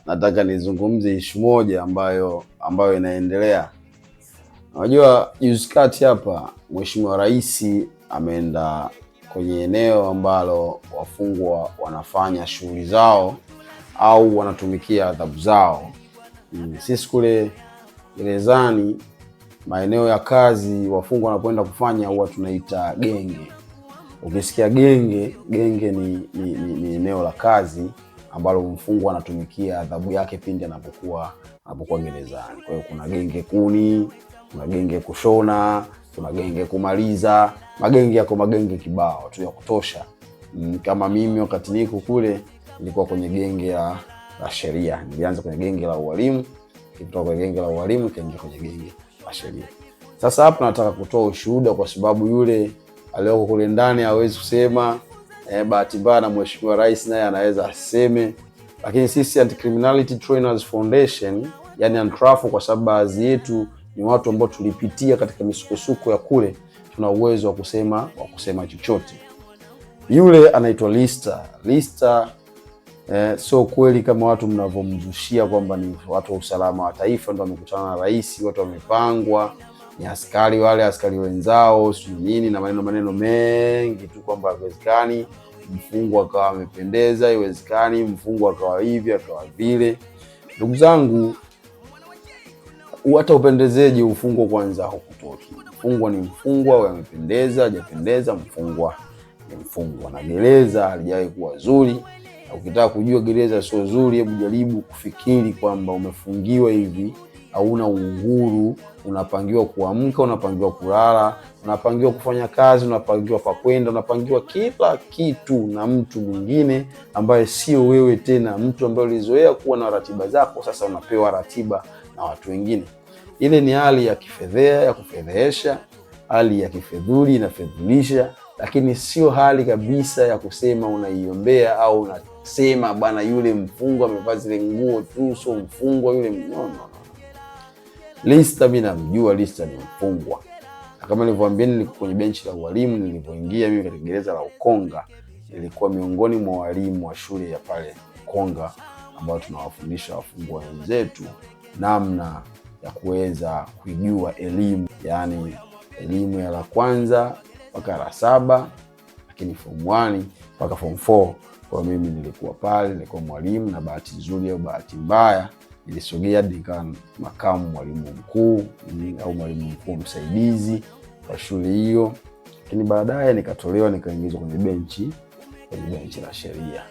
nataka nizungumze issue moja ambayo inaendelea. Unajua juzi kati hapa Mheshimiwa Rais ameenda kwenye eneo ambalo wafungwa wanafanya shughuli zao au wanatumikia adhabu zao. Sisi kule gerezani, maeneo ya kazi wafungwa wanapoenda kufanya huwa tunaita genge. Ukisikia genge ni eneo la kazi ambalo mfungwa anatumikia adhabu yake pindi anapokuwa gerezani. Kwa hiyo kuna genge kuni, kuna genge kushona, kuna genge kumaliza, magenge kibao tu ya kutosha. Kama mimi wakati niko kule nilikuwa kwenye genge la sheria. Nilianza kwenye genge la ualimu, kutoka kwenye genge la ualimu kaingia kwenye genge la sheria. Sasa hapa nataka kutoa ushuhuda kwa sababu yule aliyoko kule ndani hawezi kusema, bahati mbaya na Mheshimiwa Rais naye anaweza aseme, lakini sisi Anti-Criminality Trainers Foundation, yani Antrafu, kwa sababu baadhi yetu ni watu ambao tulipitia katika misukosuko ya kule, tuna uwezo wa kusema chochote. Yule anaitwa Lista. Sio kweli kama watu mnavomzushia kwamba ni watu wa usalama wa taifa ndio wamekutana na rais, watu wamepangwa, ni askari wenzao, sio nini, na maneno mengi tu kwamba haiwezekani mfungwa akawa amependeza, haiwezekani mfungwa akawa hivi akawa vile. Ndugu zangu, hata upendezeje ufungwa kwanza hukutoki. Mfungwa ni mfungwa, au amependeza hajapendeza, mfungwa ni mfungwa, na gereza halijawahi kuwa zuri. Na ukitaka kujua gereza sio zuri, hebu jaribu kufikiri kwamba umefungiwa hivi, hauna uhuru, unapangiwa kuamka, unapangiwa kulala, unapangiwa kufanya kazi, unapangiwa pa kwenda, unapangiwa kila kitu na mtu mwingine ambaye sio wewe tena, mtu ambaye ulizoea kuwa na ratiba zako, sasa unapewa ratiba na watu wengine. Ile ni hali ya kifedhea, ya kufedhesha, hali ya kifedhuli, inafedhulisha, lakini sio hali kabisa ya kusema unaiombea au unasema bana yule mfungwa amevaa zile nguo tu, sio mfungwa yule. No. Lista mimi namjua, Lista ni mfungwa. Kama nilivyowaambia, nilikuwa kwenye benchi la ualimu. Nilipoingia mimi katika gereza la Ukonga, nilikuwa miongoni mwa walimu wa shule ya pale Ukonga ambao tunawafundisha wafungwa wenzetu namna ya kuweza kujua elimu, yani elimu ya la kwanza mpaka la 7, lakini form 1 mpaka form 4. Kwa mimi nilikuwa pale, nilikuwa mwalimu, na bahati nzuri au bahati mbaya nilisogea nikawa makamu mwalimu mkuu au mwalimu mkuu msaidizi wa shule hiyo. Lakini baadaye nikatolewa nikaingizwa kwenye benchi la sheria.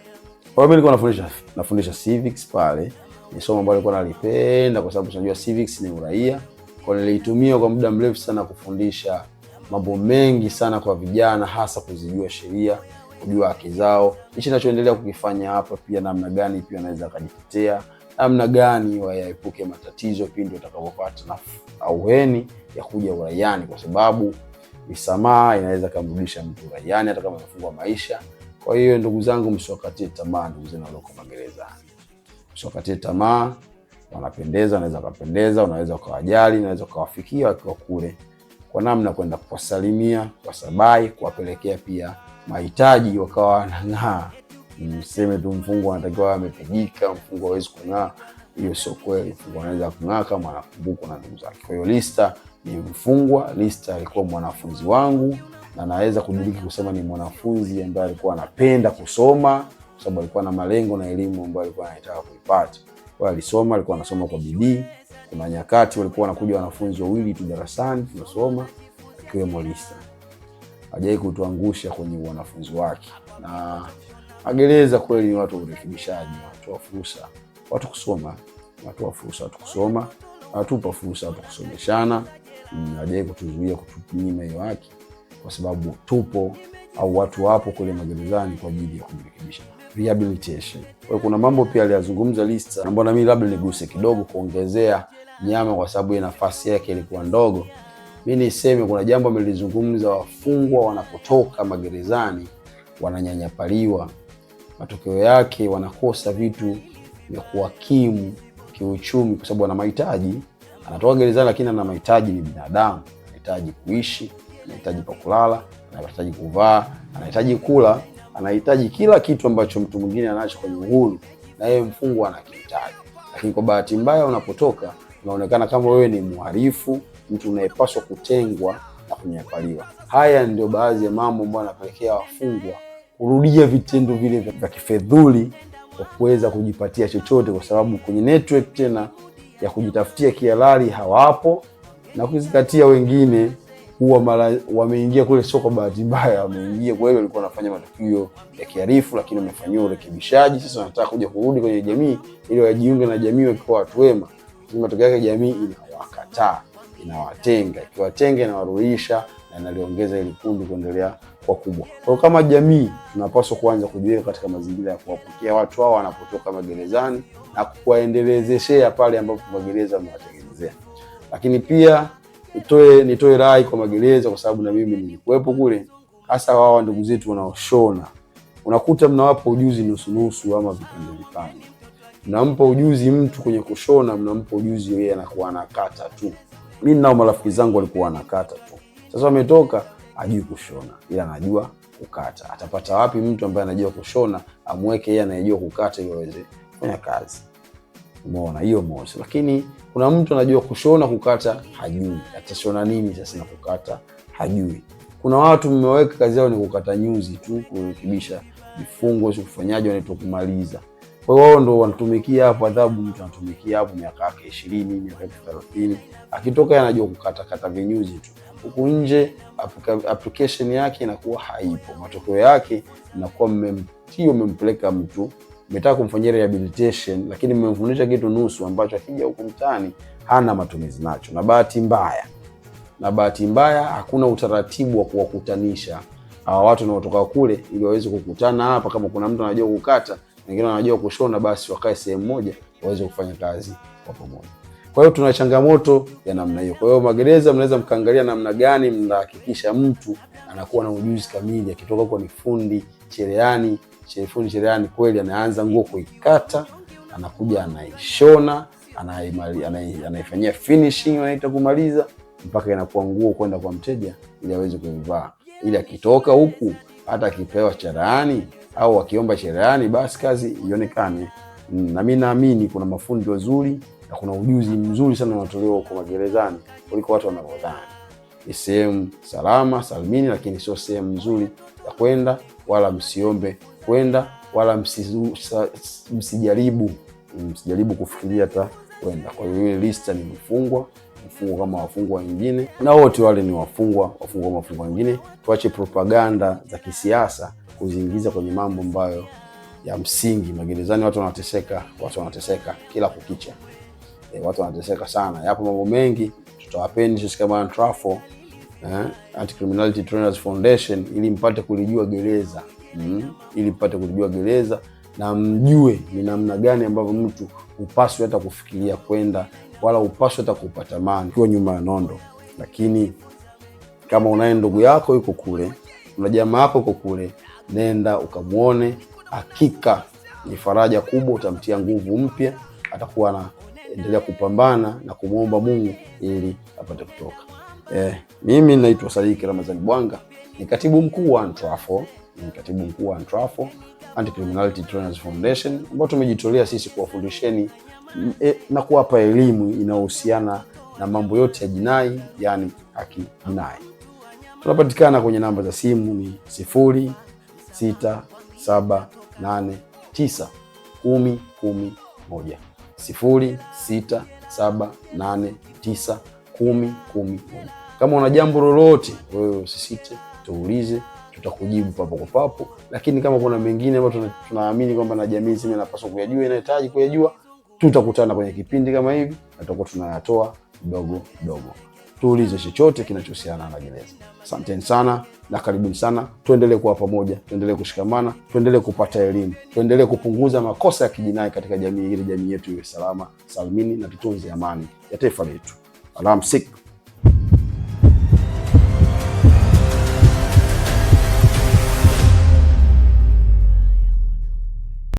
Kwa hiyo mimi nilikuwa nafundisha civics pale. Ni somo ambalo nilikuwa nalipenda kwa sababu tunajua civics ni uraia. Kwa hiyo nilitumia kwa muda mrefu sana kufundisha mambo mengi sana kwa vijana, hasa kuzijua sheria, kujua haki zao. Hichi ninachoendelea kukifanya hapa pia, namna gani pia wanaweza kujitetea, namna gani waepuke matatizo pindi watakapopata auheni ya kuja uraiani, kwa sababu misamaha inaweza kumrudisha mtu uraiani hata kama amefungwa maisha. Kwa hiyo ndugu zangu, msiwakatie tamaa ndugu zenu walioko magerezani. Msiwakatie tamaa, wanapendeza, wanaweza kupendeza, unaweza ukawajali, unaweza ukawafikia wakiwa kule kwa namna kwenda kuwasalimia, kuwasabai, kuwapelekea pia mahitaji, wakawa wanang'aa. Mseme tu mfungwa anatakiwa amepigika, mfungwa hawezi kung'aa. Hiyo sio kweli. Mfungwa anaweza kung'aa kama anakumbukwa na ndugu zake. Kwa hiyo Lista ni mfungwa. Lista alikuwa mwanafunzi wangu, na naweza kudiriki kusema ni mwanafunzi ambaye alikuwa anapenda kusoma, kwa sababu alikuwa na malengo na elimu ambayo alikuwa anataka kuipata. Kwa hiyo alikuwa anasoma kwa bidii. Kuna nyakati walikuwa wanakuja wanafunzi wawili tu darasani tunasoma, akiwemo Lista. Hajai kutuangusha kwenye wanafunzi wake. Na magereza kweli ni watu wa urekebishaji, watu wa fursa, watu kusoma, watupa fursa watu kusomeshana. Hajai kutuzuia, kutunyima hiyo haki, kwa sababu tupo au watu wapo kule magerezani kwa ajili ya kurekebisha, rehabilitation. Kwa hiyo kuna mambo pia aliyazungumza Lista ambapo na mimi labda niguse kidogo kuongezea nyama, kwa sababu ya nafasi yake ilikuwa ndogo. Mimi niseme kuna jambo amelizungumza, wafungwa wanapotoka magerezani wananyanyapaliwa. Matokeo yake wanakosa vitu vya kuwakimu kiuchumi, kwa sababu ana mahitaji. Anatoka gerezani lakini ana mahitaji, ni binadamu, anahitaji kuishi, anahitaji pa kulala, anahitaji kuvaa, anahitaji kula, anahitaji kila kitu ambacho mtu mwingine anacho kwenye uhuru. na yeye mfungwa anakihitaji. Lakini kwa bahati mbaya unapotoka unaonekana kama wewe ni mhalifu, mtu unayepaswa kutengwa na kunyapaliwa. Haya ndio baadhi ya mambo ambayo yanapelekea wafungwa kurudia vitendo vile vya kifedhuli kwa kuweza kujipatia chochote, kwa sababu kwenye network tena ya kujitafutia kihalali hawapo, na kuzingatia wengine huwa mara wameingia kule sio kwa bahati mbaya, wameingia kwa hiyo walikuwa wanafanya matukio ya kihalifu, lakini wamefanyiwa urekebishaji. Sasa wanataka kuja kurudi kwenye jamii ili wajiunge na jamii wakiwa watu wema, lakini matokeo yake jamii inawakataa, inawatenga. Ikiwatenga inawarudisha na inaliongeza ile kundi kuendelea kwa kubwa. Kwa kama jamii tunapaswa kuanza kujiweka katika mazingira ya kuwapokea watu hao wanapotoka magerezani na kuwaendelezeshea pale ambapo magereza wamewatengenezea. Lakini pia nitoe rai kwa magereza, kwa sababu na mimi nilikuwepo kule, hasa wao ndugu zetu wanaoshona. Unakuta mnawapa ujuzi nusu nusu ama vipande vipande. Mnampa ujuzi mtu kwenye kushona, mnampa ujuzi yeye anakuwa anakata tu. Mimi nao marafiki zangu walikuwa wanakata tu. Sasa wametoka hajui kushona, ila anajua kukata. Atapata wapi mtu ambaye anajua kushona amweke yeye anayejua kukata ili aweze kufanya kazi? Umeona hiyo moja. Lakini kuna mtu anajua kushona, kukata hajui. Atashona nini sasa na kukata hajui? Kuna watu mmeweka kazi yao ni kukata nyuzi tu, kurekebisha vifungo, sio kufanyaje, wanaitwa kumaliza. Kwa hiyo wao ndio wanatumikia hapo adhabu. Mtu anatumikia hapo miaka yake 20, miaka 30, akitoka anajua kukata kata vinyuzi tu. Huku nje application yake inakuwa haipo. Matokeo yake inakuwa mmempeleka mtu, mmetaka kumfanyia rehabilitation, lakini mmemfundisha kitu nusu ambacho akija huko mtaani hana matumizi nacho. Na bahati mbaya hakuna utaratibu wa kuwakutanisha hawa watu wanaotoka kule ili waweze kukutana hapa. Kama kuna mtu anajua kukata, wengine wanajua kushona, basi wakae sehemu moja waweze kufanya kazi kwa pamoja. Kwa hiyo tuna changamoto ya namna hiyo. Kwa hiyo magereza mnaweza mkaangalia namna gani mnahakikisha mtu anakuwa na ujuzi kamili, akitoka kwa ni fundi cherehani kweli, anaanza nguo kuikata, anakuja anaishona, anaifanyia finishing wanaita kumaliza, mpaka inakuwa nguo kwenda kwa mteja ili aweze kuivaa. Ili akitoka huku hata akipewa cherehani au akiomba cherehani, basi kazi ionekane. Na mimi naamini kuna mafundi wazuri na kuna ujuzi mzuri sana unatolewa kwa magerezani kuliko watu wanavyodhani. Ni sehemu salama salmini, lakini sio sehemu nzuri ya kwenda, wala msiombe kwenda, wala msijaribu kufikiria hata kwenda. Kwa hiyo ile lista ni mfungwa kama wafungwa wengine, na wote wale ni wafungwa wengine. Tuache propaganda za kisiasa kuziingiza kwenye mambo ambayo ya msingi. Magerezani watu wanateseka kila kukicha. Watu wanateseka sana. Yapo mambo mengi tutawapeni sisi kama Antrafo, Anti-Criminality Trainers Foundation, ili mpate kulijua gereza, na mjue ni namna gani ambavyo mtu upaswe hata kufikiria kwenda, wala upaswe hata kupata amani kwa nyuma ya nondo. Lakini kama unaye ndugu yako yuko kule, una jamaa yako yuko kule, nenda ukamuone. Hakika ni faraja kubwa, utamtia nguvu mpya, atakuwa anaendelea kupambana na kumuomba Mungu ili apate kutoka. Mimi naitwa Sadiki Ramadhani Bwanga, ni katibu mkuu wa Antrafo, Anti-Criminality Trainers Foundation, ambao tumejitolea sisi kuwafundisheni na kuwapa elimu inayohusiana na mambo yote ya jinai, yani haki jinai. Tunapatikana kwenye namba za simu ni 06789101, 06789101. Kama una jambo lolote wewe usisite, tuulize, tutakujibu papo kwa papo. Lakini kama kuna mengine ambayo tunaamini kwamba na jamii nzima inapaswa kuyajua, inahitaji kuyajua, tutakutana kwenye kipindi kama hivi na tutakuwa tunayatoa kidogo kidogo. Tuulize chochote kinachohusiana na gereza. Asanteni sana na karibuni sana. Tuendelee kuwa pamoja, tuendelee kushikamana, tuendelee kupata elimu, tuendelee kupunguza makosa ya kijinai katika jamii, ili jamii yetu iwe salama salmini, na tutunze amani ya taifa letu. Alamsik.